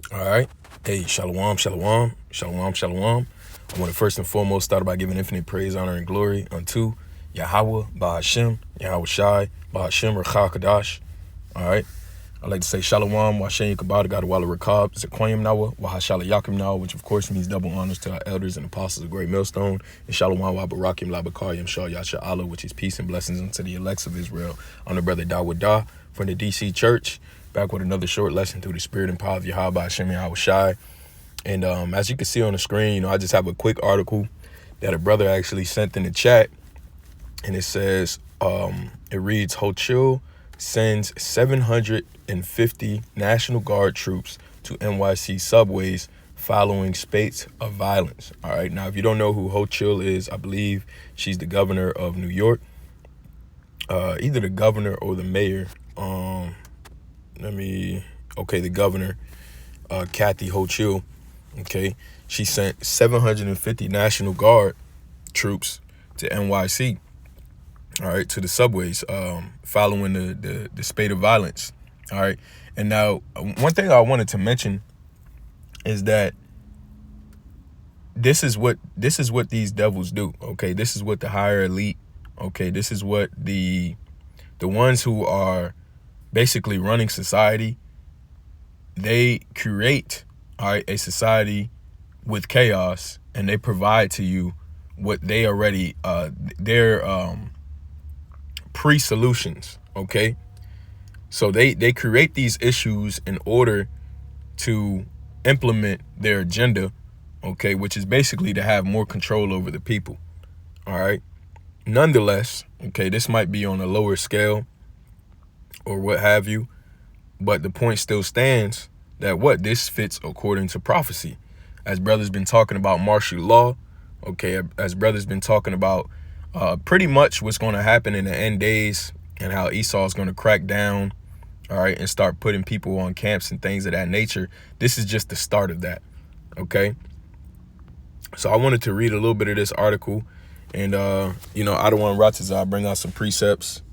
All right. Hey, shalom, shalom, shalom, shalom. I want to first and foremost start by giving infinite praise, honor, and glory unto Yahweh, Bahashem, Yahweh Shai, Bahashem, Rachah Kadash. All right. I'd like to say shalom, Washem Yikabah, God Walla Rakab, Zequayim Nawa, Wahashala Yakim Nawa, which of course means double honors to our elders and apostles of Great Millstone, and shalom Wabarakim Labakayim Shah Yasha Allah, which is peace and blessings unto the elects of Israel, on the brother Dawadah from the DC Church, back with another short lesson through the spirit and power of Yahweh Hashem Yahweh Shai. And as you can see on the screen, I just have a quick article that a brother actually sent in the chat, and it says, it reads, Hochul sends 750 National Guard troops to NYC subways following spates of violence. All right. Now, if you don't know who Hochul is, I believe she's the governor of New York, either the governor or the mayor. The governor, Kathy Hochul. Okay. She sent 750 National Guard troops to NYC. All right, to the subways, following the spate of violence. All right, and now one thing I wanted to mention is that this is what these devils do. Okay, this is what the higher elite. Okay, this is what the ones who are basically running society. They create, all right, a society with chaos, and they provide to you what they already their pre-solutions. Okay, so they create these issues in order to implement their agenda, okay, which is basically to have more control over the people. All right, nonetheless, okay, this might be on a lower scale or what have you, but the point still stands that this fits according to prophecy. As brothers been talking about martial law, okay, as brothers been talking about pretty much what's going to happen in the end days and how Esau is going to crack down, all right, and start putting people on camps and things of that nature. This is just the start of that, okay? So I wanted to read a little bit of this article, and, Adawan Ratazah bring out some precepts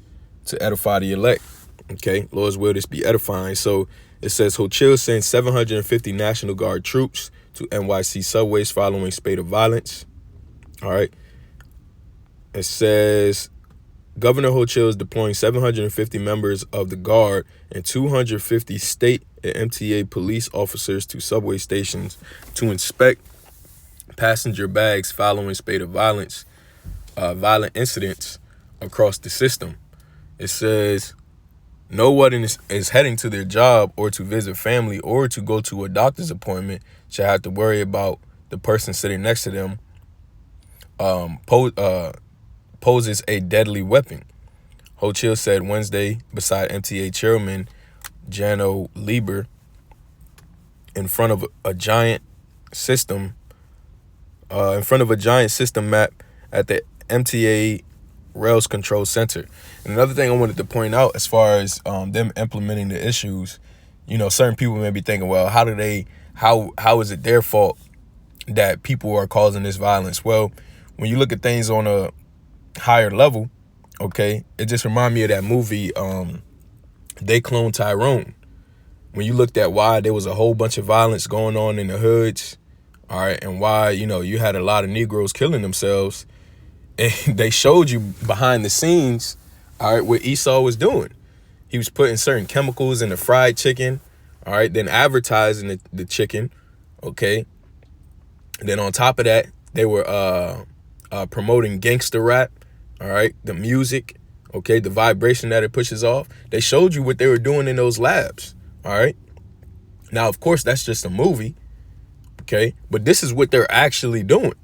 to edify the elect, okay? Lord's will, this be edifying. So it says, Hochul sends 750 National Guard troops to NYC subways following spate of violence, all right? It says, Governor Hochul is deploying 750 members of the Guard and 250 state and MTA police officers to subway stations to inspect passenger bags following spate of violent incidents across the system. It says, no one is heading to their job or to visit family or to go to a doctor's appointment should have to worry about the person sitting next to them poses a deadly weapon. Hochul said Wednesday beside MTA chairman Jano Lieber in front of a giant system map at the MTA Rails Control Center. And another thing I wanted to point out as far as them implementing the issues, certain people may be thinking, well, how is it their fault that people are causing this violence? Well, when you look at things on a higher level, okay, it just reminds me of that movie, They Clone Tyrone. When you looked at why there was a whole bunch of violence going on in the hoods, all right, and why, you had a lot of Negroes killing themselves, and they showed you behind the scenes, all right, what Esau was doing. He was putting certain chemicals in the fried chicken, all right, then advertising the chicken, okay. And then on top of that, they were promoting gangster rap, all right, the music, okay, the vibration that it pushes off. They showed you what they were doing in those labs, all right. Now, of course, that's just a movie, okay, but this is what they're actually doing.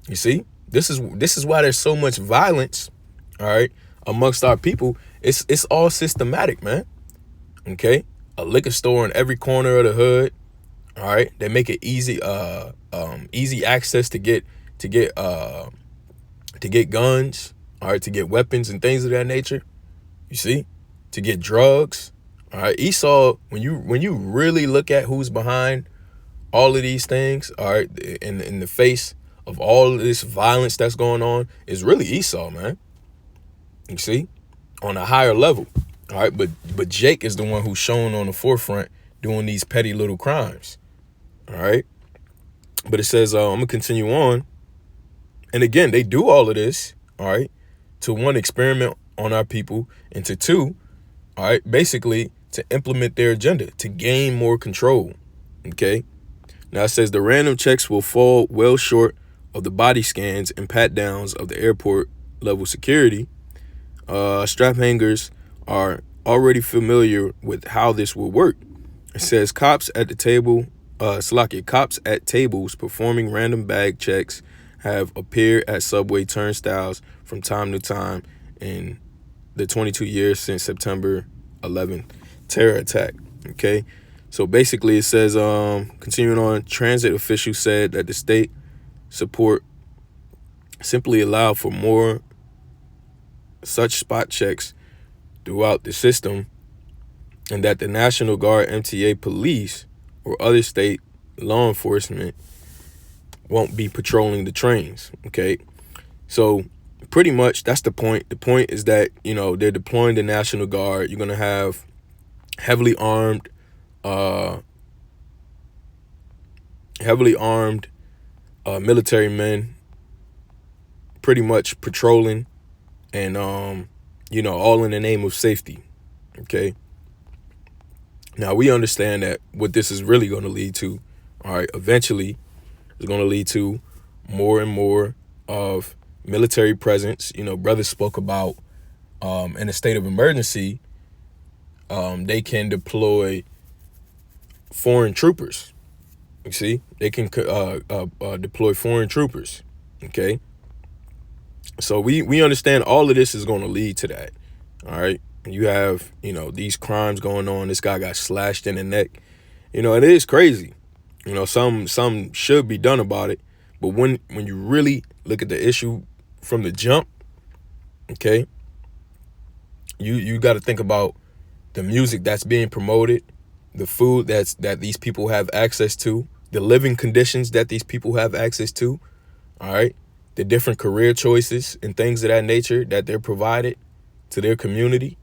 You see, this is why there's so much violence, all right, amongst our people. It's all systematic, man. Okay, a liquor store in every corner of the hood, all right. They make it easy access to get guns, all right, to get weapons and things of that nature. You see, to get drugs, all right. Esau, when you really look at who's behind all of these things, all right, in the face of all of this violence that's going on, is really Esau, man. You see, on a higher level, all right. But Jake is the one who's shown on the forefront doing these petty little crimes. All right. But it says, I'm going to continue on. And again, they do all of this, all right, to one, experiment on our people, and to two, all right, basically to implement their agenda, to gain more control. Okay. Now it says the random checks will fall well short of the body scans and pat downs of the airport level security. Strap hangers are already familiar with how this will work. It says cops at tables performing random bag checks have appeared at subway turnstiles from time to time in the 22 years since September 11th terror attack. Okay. So basically it says, continuing on, transit officials said that the state support simply allowed for more such spot checks throughout the system, and that the National Guard, MTA, police, or other state law enforcement won't be patrolling the trains. Okay. So pretty much that's the point. The point is that, they're deploying the National Guard. You're going to have heavily armed military men pretty much patrolling and, all in the name of safety. Okay. Now we understand that what this is really going to lead to, all right, eventually is going to lead to more and more of military presence. Brothers spoke about in a state of emergency, they can deploy foreign troopers. You see, they can deploy foreign troopers. Okay. So we understand all of this is going to lead to that. All right. You have, these crimes going on. This guy got slashed in the neck. It is crazy. Some should be done about it. But when you really look at the issue from the jump, okay, you got to think about the music that's being promoted, the food that these people have access to, the living conditions that these people have access to, all right, the different career choices and things of that nature that they're provided to their community.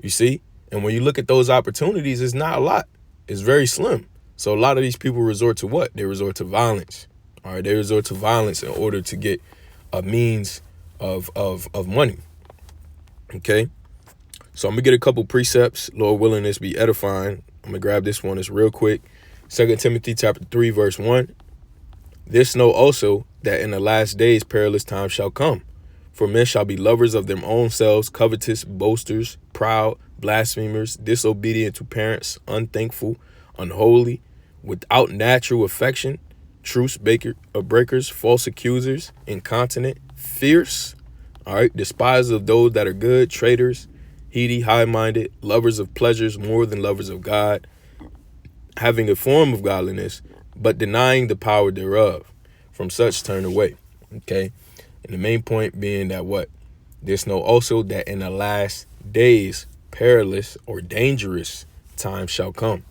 You see? And when you look at those opportunities, it's not a lot. It's very slim. So a lot of these people resort to what? They resort to violence. All right, they resort to violence in order to get a means of money. Okay? So I'm going to get a couple precepts. Lord willing, this be edifying. I'm going to grab this one. It's real quick. 2 Timothy chapter 3, verse 1. This know also that in the last days perilous times shall come. For men shall be lovers of their own selves, covetous, boasters, proud, blasphemers, disobedient to parents, unthankful, unholy, without natural affection, truce breakers, false accusers, incontinent, fierce, all right, despisers of those that are good, traitors, heady, high-minded, lovers of pleasures more than lovers of God, having a form of godliness, but denying the power thereof. From such turn away. Okay. And the main point being that what? This know also that in the last days, perilous or dangerous times shall come.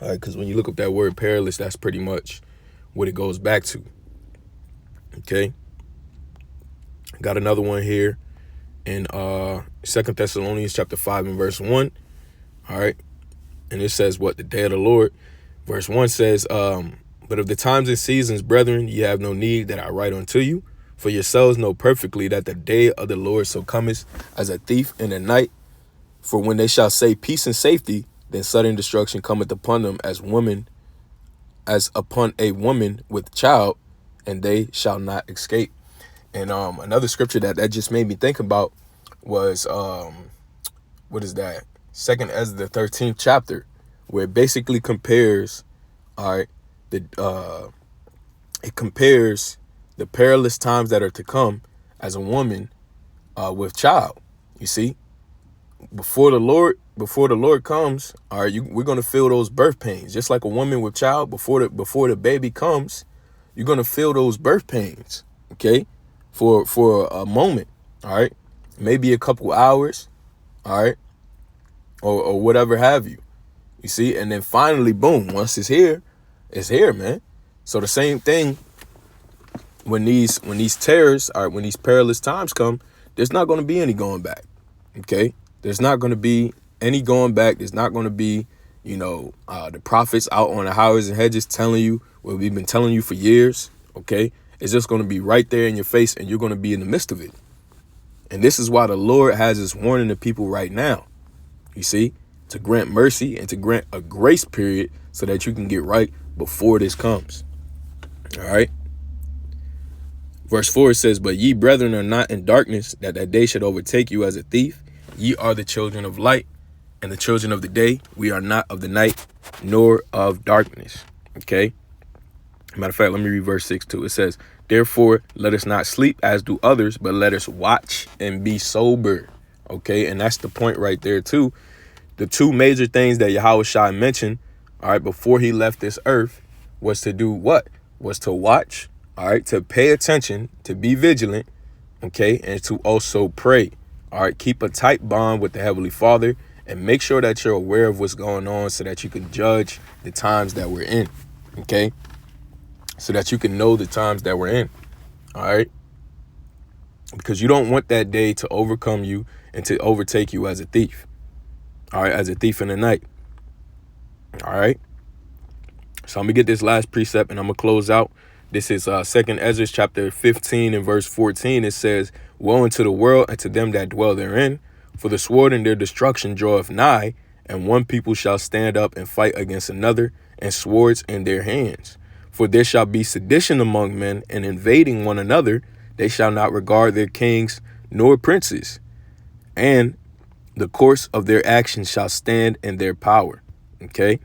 All right. Because when you look up that word perilous, that's pretty much what it goes back to. Okay. Got another one here in 2 Thessalonians chapter 5 and verse 1. All right. And it says what? The day of the Lord. Verse 1 says, but of the times and seasons, brethren, ye have no need that I write unto you. For yourselves know perfectly that the day of the Lord so cometh as a thief in the night. For when they shall say peace and safety, then sudden destruction cometh upon them as upon a woman with child, and they shall not escape. And another scripture that just made me think about was what is that? 2nd Ezra, the 13th chapter, where it basically compares, all right, it compares the perilous times that are to come as a woman with child. You see, before the Lord comes, all right, we're gonna feel those birth pains, just like a woman with child. Before the baby comes, you're gonna feel those birth pains. Okay, for a moment, all right, maybe a couple hours, all right, or whatever have you. You see, and then finally, boom, once it's here, man. So the same thing when these terrors, all right, when these perilous times come, there's not going to be any going back. Okay, there's not going to be any going back. There's not going to be The prophets out on the highways and hedges telling you what we've been telling you for years, okay? It's just going to be right there in your face, and you're going to be in the midst of it. And this is why the Lord has us warning the people right now, you see, to grant mercy and to grant a grace period so that you can get right before this comes. All right. Verse 4 says, but ye brethren are not in darkness, that day should overtake you as a thief. Ye are the children of light and the children of the day. We are not of the night nor of darkness. Okay. Matter of fact, let me read verse 6 too. It says, therefore, let us not sleep as do others, but let us watch and be sober. Okay. And that's the point right there too. The two major things that Yahweh Shai mentioned, all right, before he left this earth was to do what? Was to watch, all right, to pay attention, to be vigilant, okay, and to also pray. All right, keep a tight bond with the Heavenly Father and make sure that you're aware of what's going on so that you can judge the times that we're in, okay, so that you can know the times that we're in, all right, because you don't want that day to overcome you and to overtake you as a thief. All right, as a thief in the night. All right. So I'm going to get this last precept and I'm going to close out. This is 2nd Ezra chapter 15 and verse 14. It says, woe unto the world and to them that dwell therein, for the sword in their destruction draweth nigh, and one people shall stand up and fight against another, and swords in their hands. For there shall be sedition among men, and invading one another, they shall not regard their kings nor princes, and the course of their actions shall stand in their power. Okay.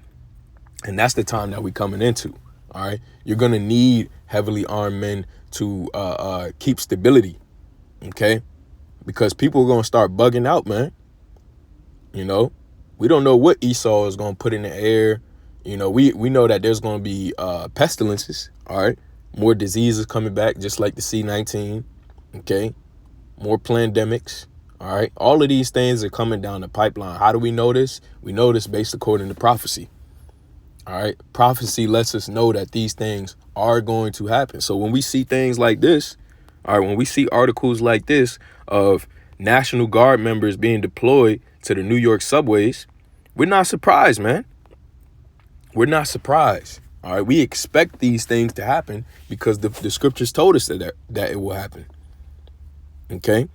And that's the time that we're coming into. All right. You're going to need heavily armed men to keep stability. Okay. Because people are going to start bugging out, man. We don't know what Esau is going to put in the air. We know that there's going to be pestilences. All right. More diseases coming back, just like the C-19. Okay. More pandemics. All right. All of these things are coming down the pipeline. How do we know this? We know this based according to prophecy. All right. Prophecy lets us know that these things are going to happen. So when we see things like this, all right, when we see articles like this of National Guard members being deployed to the New York subways, we're not surprised, man. We're not surprised. All right. We expect these things to happen because the scriptures told us that it will happen. OK.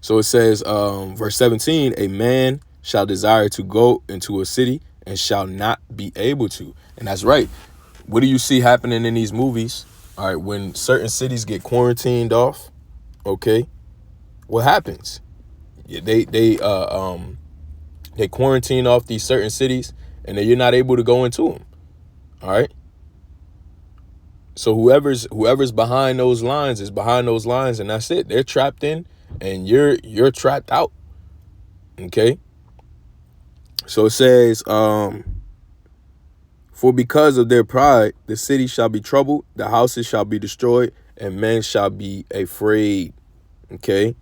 So it says, verse 17, a man shall desire to go into a city and shall not be able to. And that's right. What do you see happening in these movies? All right. When certain cities get quarantined off. OK, what happens? They quarantine off these certain cities and then you're not able to go into them. All right. So whoever's behind those lines is behind those lines. And that's it. They're trapped in. And you're trapped out. Okay. So it says, for because of their pride, the city shall be troubled, the houses shall be destroyed, and men shall be afraid. Okay.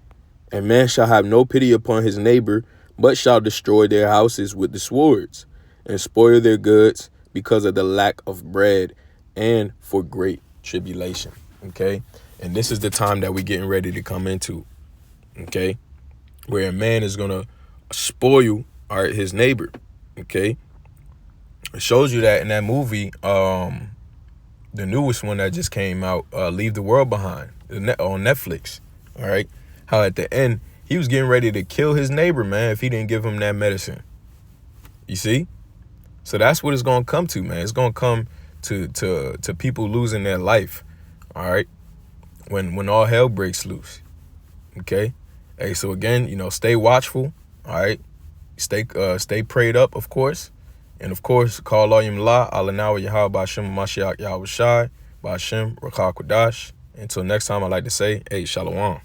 And man shall have no pity upon his neighbor, but shall destroy their houses with the swords, and spoil their goods because of the lack of bread and for great tribulation. Okay. And this is the time that we're getting ready to come into. Okay, where a man is going to spoil his neighbor. Okay, it shows you that in that movie, the newest one that just came out, Leave the World Behind, on Netflix. All right, how at the end he was getting ready to kill his neighbor, man, if he didn't give him that medicine. You see? So that's what it's going to come to, man. It's going to come to people losing their life. All right, when all hell breaks loose. Okay. Hey, so again, stay watchful. All right. Stay prayed up, of course. And of course, call Layim La, Alanawa Yahweh Ba'Shem Mashiach Yahweh Shai, Ba'Shem Rakah Kodash. Until next time, I'd like to say, hey, Shalom.